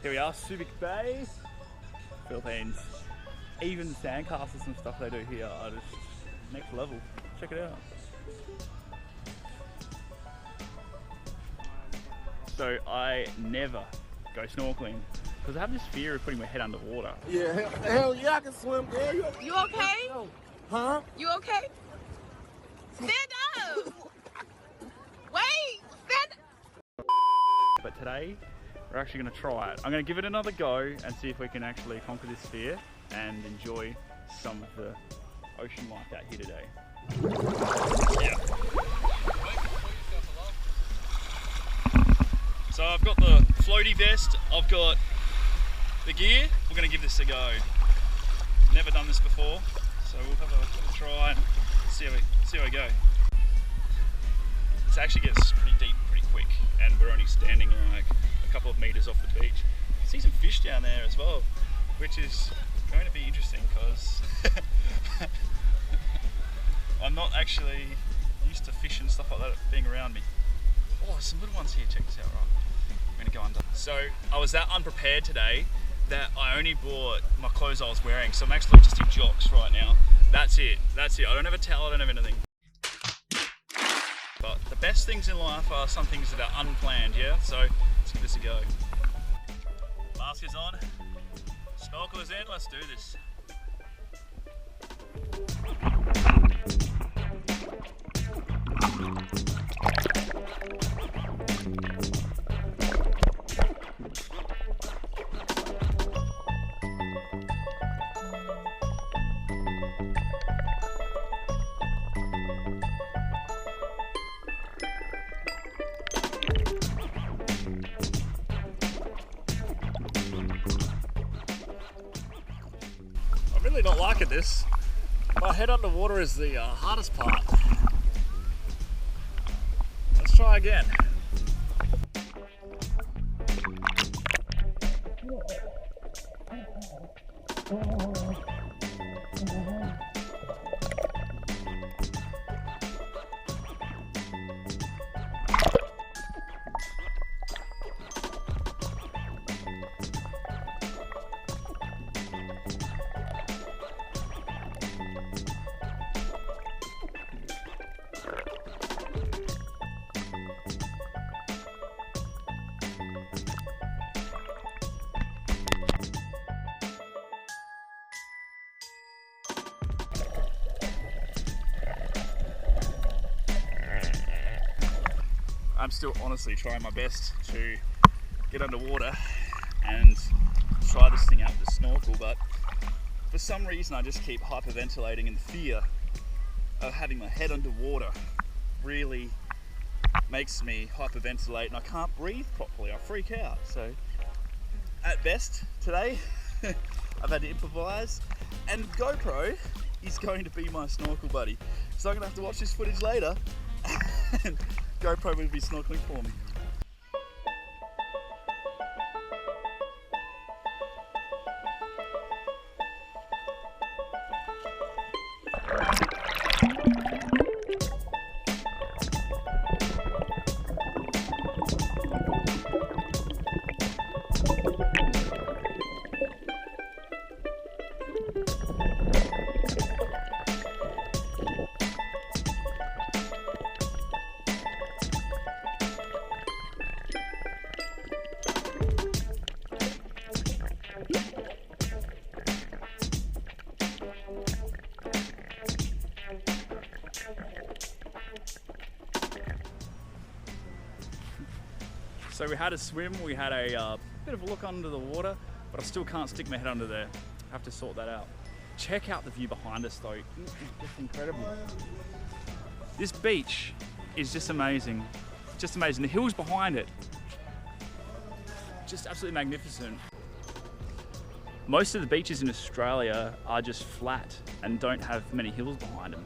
Here we are, Subic Bay, Philippines. Even the sandcastles and stuff they do here are just next level. Check it out. So I never go snorkeling because I have this fear of putting my head underwater. Yeah, hell yeah, I can swim, girl. You okay? Huh? You okay? Stand up! Wait! Stand up! But today, we're actually going to try it. I'm going to give it another go and see if we can actually conquer this fear and enjoy some of the ocean life out here today. Yeah. So I've got the floaty vest, I've got the gear. We're going to give this a go. Never done this before, so we'll have a try and see how we go. This actually gets pretty deep pretty quick, and we're only standing like a couple of meters off the beach. I see some fish down there as well, which is going to be interesting because I'm not actually used to fish and stuff like that being around me. Oh, there's some little ones here, check this out, right? I'm gonna go under. So I was that unprepared today that I only brought my clothes I was wearing, so I'm actually just in jocks right now. That's it. I don't have a towel, I don't have anything. But the best things in life are some things that are unplanned, yeah? So let's give this a go. Mask is on, snorkel is in, let's do this. I'm really not liking this. My head underwater is the hardest part. Let's try again. I'm still honestly trying my best to get underwater and try this thing out with the snorkel, but for some reason I just keep hyperventilating, and the fear of having my head underwater really makes me hyperventilate and I can't breathe properly. I freak out. So at best today I've had to improvise, and GoPro is going to be my snorkel buddy. So I'm gonna have to watch this footage later and GoPro will be snorkeling for me. So we had a swim, we had a bit of a look under the water, but I still can't stick my head under there. I have to sort that out. Check out the view behind us though, it is just incredible. This beach is just amazing, just amazing. The hills behind it, just absolutely magnificent. Most of the beaches in Australia are just flat and don't have many hills behind them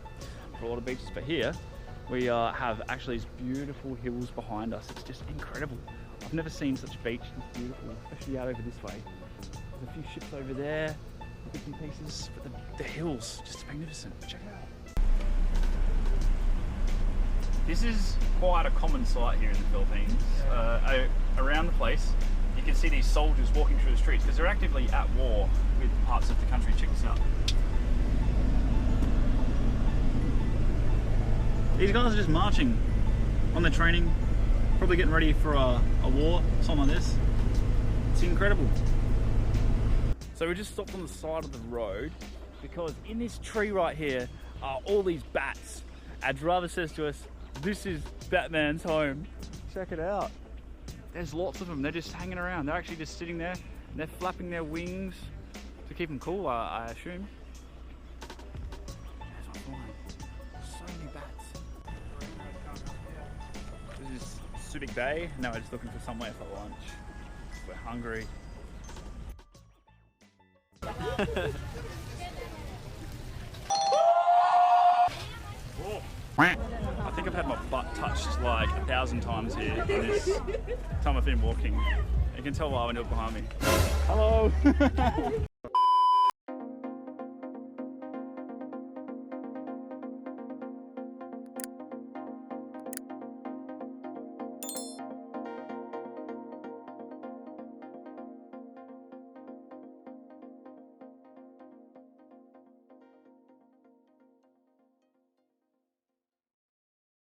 for a lot of beaches, but here we have actually these beautiful hills behind us. It's just incredible. I've never seen such a beach this beautiful, especially out over this way. There's a few ships over there, bits and pieces, but the hills, just magnificent. Check it out. This is quite a common sight here in the Philippines. Around the place, you can see these soldiers walking through the streets because they're actively at war with parts of the country. Check this out. These guys are just marching on their training, probably getting ready for a war, something like this. It's incredible. So we just stopped on the side of the road because in this tree right here are all these bats. Our driver says to us, this is Batman's home. Check it out. There's lots of them. They're just hanging around. They're actually just sitting there and they're flapping their wings to keep them cool, I assume. There's one flying. So many bats. This is Subic Bay. Now we're just looking for somewhere for lunch. We're hungry. I think I've had my butt touched like 1,000 times here in this time I've been walking. You can tell why when you look behind me. Hello!